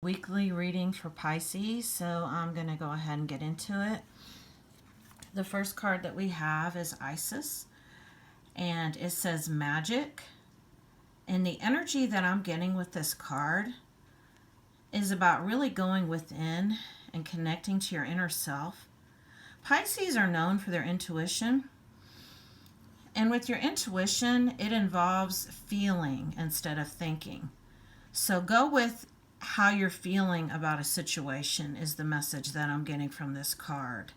Weekly reading for Pisces, so I'm going to go ahead and get into it. The first card that we have is Isis, and it says magic. And the energy that I'm getting with this card is about really going within and connecting to your inner self. Pisces are known for their intuition, and with your intuition, it involves feeling instead of thinking. So go with how you're feeling about a situation is the message that I'm getting from this card.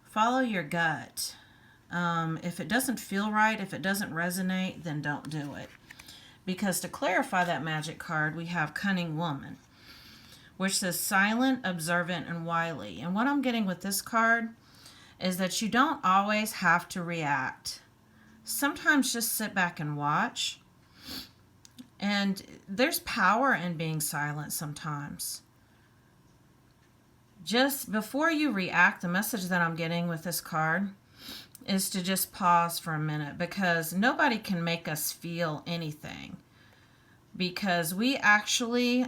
Follow your gut. If it doesn't feel right, if it doesn't resonate, then don't do it. Because to clarify that magic card, we have Cunning Woman, which says silent, observant, and wily. And what I'm getting with this card is that you don't always have to react. Sometimes just sit back and watch. And there's power in being silent sometimes. Just before you react, the message that I'm getting with this card is to just pause for a minute, because nobody can make us feel anything. Because we actually,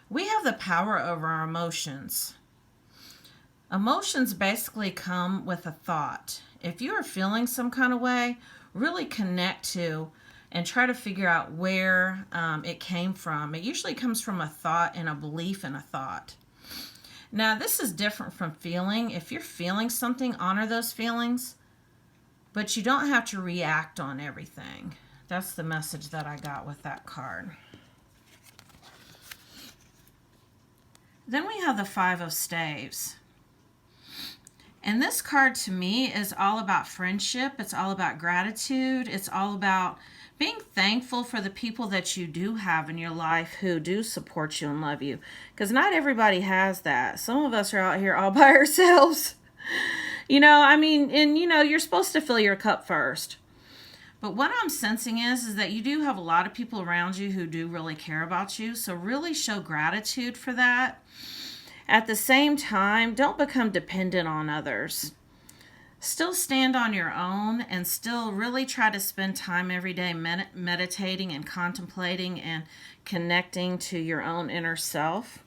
we have the power over our emotions. Emotions basically come with a thought. If you are feeling some kind of way, really connect to and try to figure out where it came from. It usually comes from a thought and a belief in a thought. Now, this is different from feeling. If you're feeling something, honor those feelings, but you don't have to react on everything. That's the message that I got with that card. Then we have the Five of Staves. And this card to me is all about friendship. It's all about gratitude. It's all about being thankful for the people that you do have in your life who do support you and love you. Because not everybody has that. Some of us are out here all by ourselves. You're supposed to fill your cup first. But what I'm sensing is that you do have a lot of people around you who do really care about you. So really show gratitude for that. At the same time, don't become dependent on others. Still stand on your own and still really try to spend time every day meditating and contemplating and connecting to your own inner self.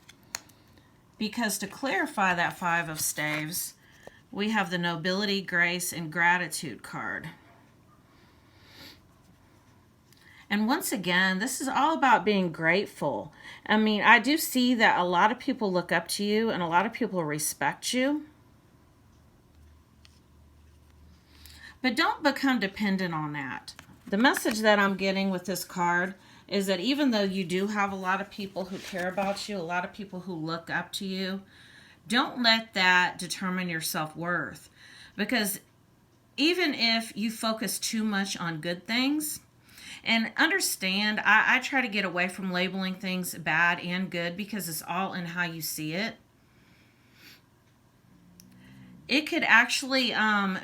Because to clarify that Five of Staves, we have the Nobility, Grace, and Gratitude card. And once again, this is all about being grateful. I do see that a lot of people look up to you and a lot of people respect you. But don't become dependent on that. The message that I'm getting with this card is that even though you do have a lot of people who care about you, a lot of people who look up to you, don't let that determine your self-worth. Because even if you focus too much on good things, and understand, I try to get away from labeling things bad and good because it's all in how you see it. It could actually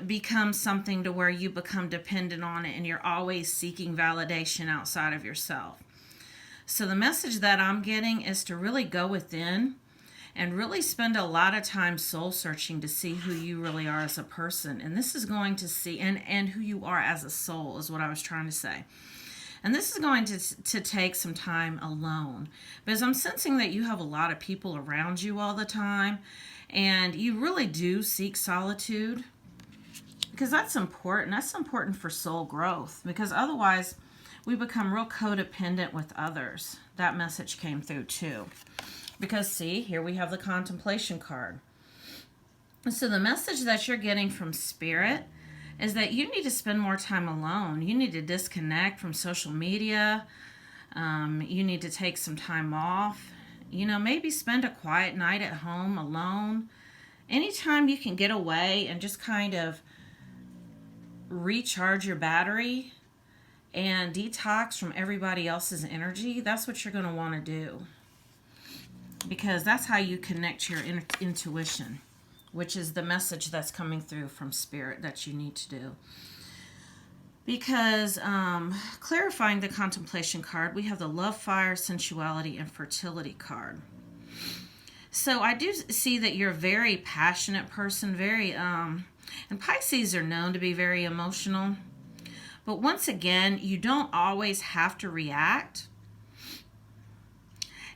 become something to where you become dependent on it and you're always seeking validation outside of yourself. So the message that I'm getting is to really go within and really spend a lot of time soul searching to see who you really are as a person. And this is going to see, and who you are as a soul is what I was trying to say. And this is going to take some time alone. Because I'm sensing that you have a lot of people around you all the time. And you really do seek solitude. Because that's important. That's important for soul growth. Because otherwise, we become real codependent with others. That message came through too. Because see, here we have the Contemplation card. So the message that you're getting from Spirit is that you need to spend more time alone. You need to disconnect from social media. You need to take some time off. Maybe spend a quiet night at home alone. Anytime you can get away and just kind of recharge your battery and detox from everybody else's energy, that's what you're going to want to do. Because that's how you connect to your intuition, which is the message that's coming through from Spirit that you need to do. Because clarifying the Contemplation card, we have the Love, Fire, Sensuality, and Fertility card. So I do see that you're a very passionate person, and Pisces are known to be very emotional. But once again, you don't always have to react.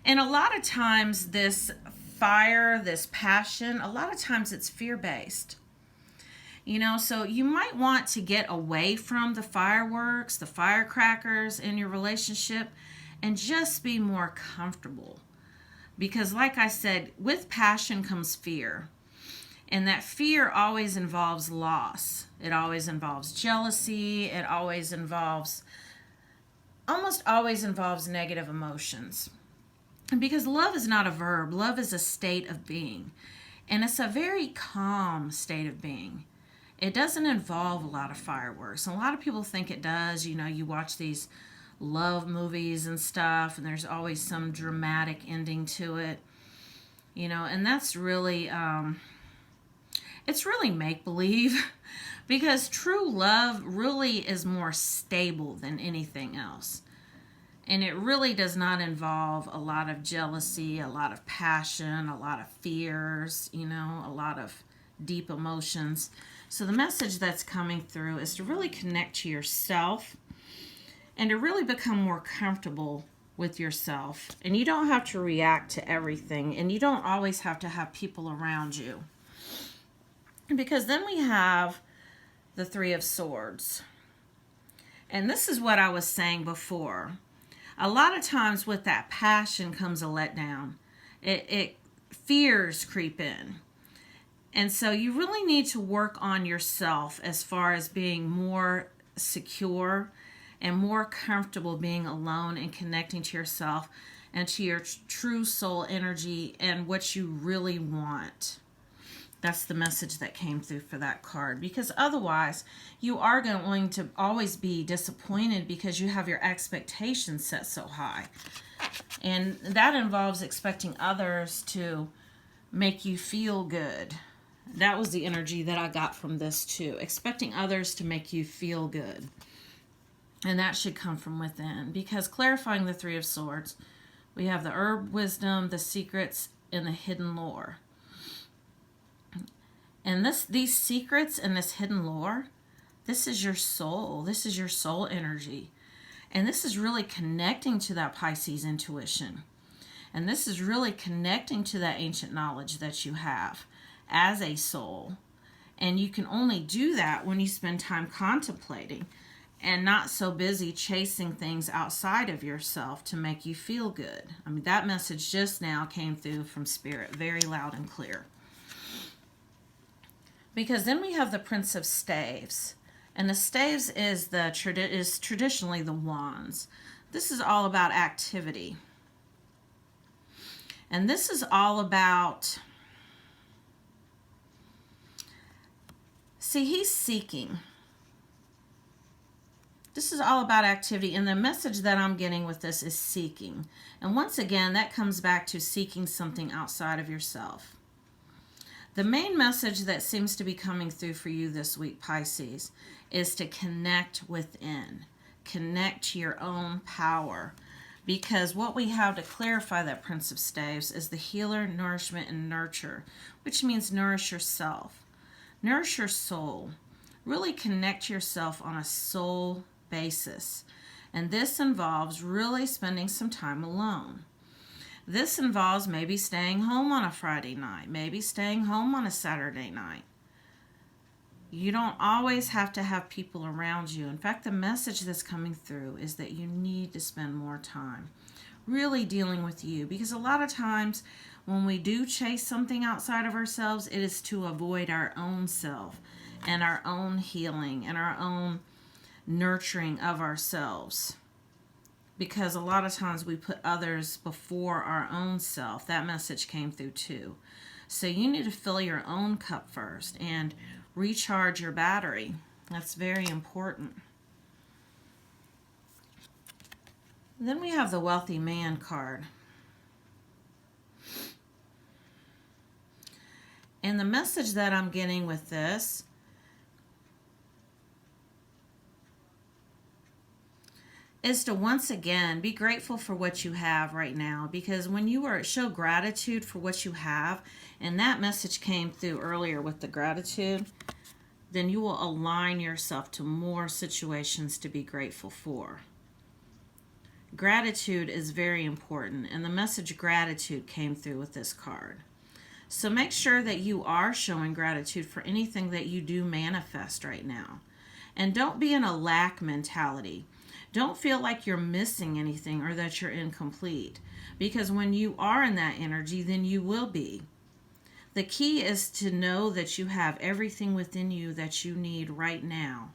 And a lot of times, this fire, this passion, a lot of times it's fear based. So you might want to get away from the fireworks, the firecrackers in your relationship, and just be more comfortable. Because, like I said, with passion comes fear. And that fear always involves loss. It always involves jealousy. It almost always involves negative emotions. Because love is not a verb, love is a state of being. And it's a very calm state of being. It doesn't involve a lot of fireworks. And a lot of people think it does. You watch these love movies and stuff, and there's always some dramatic ending to it. And that's really, it's really make-believe. Because true love really is more stable than anything else. And it really does not involve a lot of jealousy, a lot of passion, a lot of fears, a lot of deep emotions. So the message that's coming through is to really connect to yourself and to really become more comfortable with yourself. And you don't have to react to everything, and you don't always have to have people around you. Because then we have the Three of Swords. And this is what I was saying before. A lot of times with that passion comes a letdown. It fears creep in. And so you really need to work on yourself as far as being more secure and more comfortable being alone and connecting to yourself and to your true soul energy and what you really want. That's the message that came through for that card. Because otherwise, you are going to always be disappointed because you have your expectations set so high. And that involves expecting others to make you feel good. That was the energy that I got from this too. Expecting others to make you feel good. And that should come from within. Because clarifying the Three of Swords, we have the herb wisdom, the secrets, and the hidden lore. And these secrets and this hidden lore, this is your soul. This is your soul energy. And this is really connecting to that Pisces intuition. And this is really connecting to that ancient knowledge that you have as a soul. And you can only do that when you spend time contemplating and not so busy chasing things outside of yourself to make you feel good. I mean, that message just now came through from Spirit very loud and clear. Because then we have the Prince of Staves. And the staves is traditionally the wands. This is all about activity. And this is all about, see, he's seeking. This is all about activity. And the message that I'm getting with this is seeking. And once again, that comes back to seeking something outside of yourself. The main message that seems to be coming through for you this week, Pisces, is to connect within. Connect to your own power. Because what we have to clarify that Prince of Staves is the healer, nourishment, and nurture, which means nourish yourself. Nourish your soul. Really connect to yourself on a soul basis. And this involves really spending some time alone. This involves maybe staying home on a Friday night, maybe staying home on a Saturday night. You don't always have to have people around you. In fact, the message that's coming through is that you need to spend more time really dealing with you. Because a lot of times when we do chase something outside of ourselves, it is to avoid our own self and our own healing and our own nurturing of ourselves. Because a lot of times we put others before our own self. That message came through too. So you need to fill your own cup first and recharge your battery. That's very important. Then we have the Wealthy Man card. And the message that I'm getting with this is to once again be grateful for what you have right now. Because when you show gratitude for what you have, and that message came through earlier with the gratitude, then you will align yourself to more situations to be grateful for. Gratitude is very important, and the message gratitude came through with this card. So make sure that you are showing gratitude for anything that you do manifest right now. And don't be in a lack mentality. Don't feel like you're missing anything or that you're incomplete. Because when you are in that energy, then you will be. The key is to know that you have everything within you that you need right now.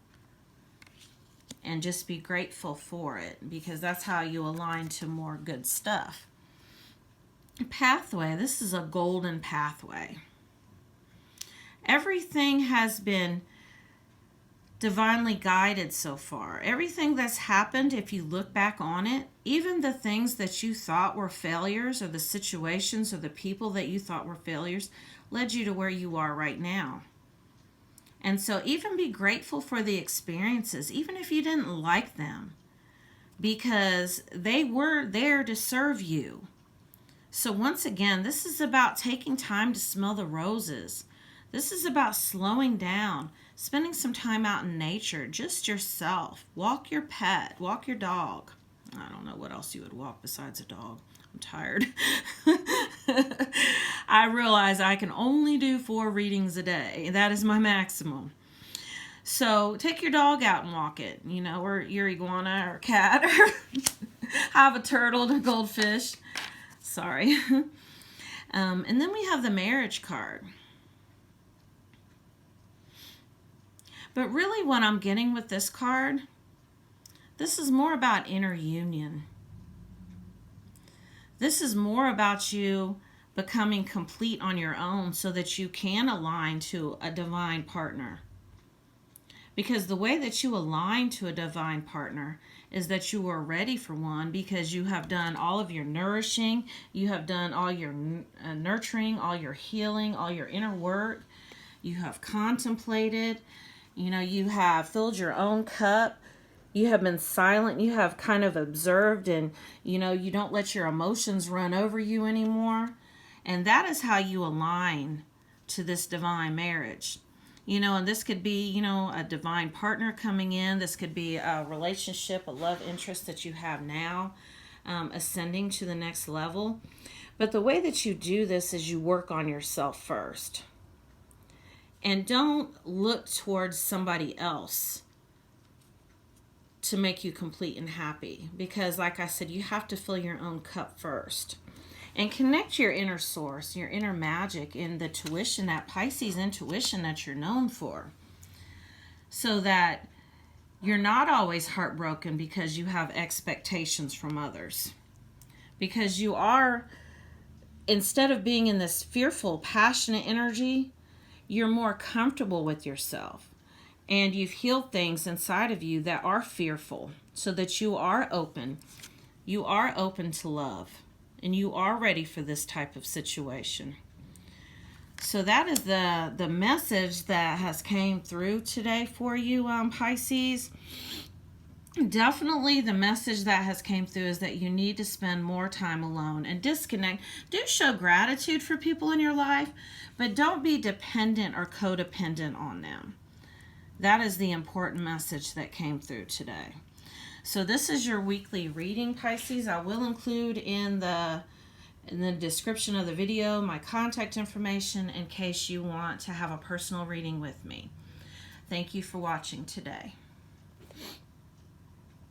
And just be grateful for it, because that's how you align to more good stuff. Pathway. This is a golden pathway. Everything has been divinely guided so far. Everything that's happened, if you look back on it, even the things that you thought were failures, or the situations or the people that you thought were failures, led you to where you are right now. And so even be grateful for the experiences, even if you didn't like them, because they were there to serve you. So once again, this is about taking time to smell the roses. This is about slowing down, spending some time out in nature, just yourself. Walk your pet, walk your dog. I don't know what else you would walk besides a dog. I'm tired. I realize I can only do 4 readings a day. That is my maximum. So take your dog out and walk it, or your iguana or cat, or have a turtle or goldfish. Sorry. And then we have the marriage card. But really what I'm getting with this card, this is more about inner union. This is more about you becoming complete on your own so that you can align to a divine partner. Because the way that you align to a divine partner is that you are ready for one, because you have done all of your nourishing, you have done all your nurturing, all your healing, all your inner work. You have contemplated, you have filled your own cup. You have been silent. You have kind of observed, and, you don't let your emotions run over you anymore. And that is how you align to this divine marriage. And this could be, a divine partner coming in. This could be a relationship, a love interest that you have now, ascending to the next level. But the way that you do this is you work on yourself first. And don't look towards somebody else to make you complete and happy. Because like I said, you have to fill your own cup first. And connect your inner source, your inner magic, in the tuition, that Pisces intuition that you're known for. So that you're not always heartbroken because you have expectations from others. Because you are, instead of being in this fearful, passionate energy, you're more comfortable with yourself. And you've healed things inside of you that are fearful, so that you are open. You are open to love. And you are ready for this type of situation. So that is the message that has came through today for you, Pisces. Definitely the message that has came through is that you need to spend more time alone and disconnect. Do show gratitude for people in your life, but don't be dependent or codependent on them. That is the important message that came through today. So this is your weekly reading, Pisces. I will include in the description of the video my contact information in case you want to have a personal reading with me. Thank you for watching today.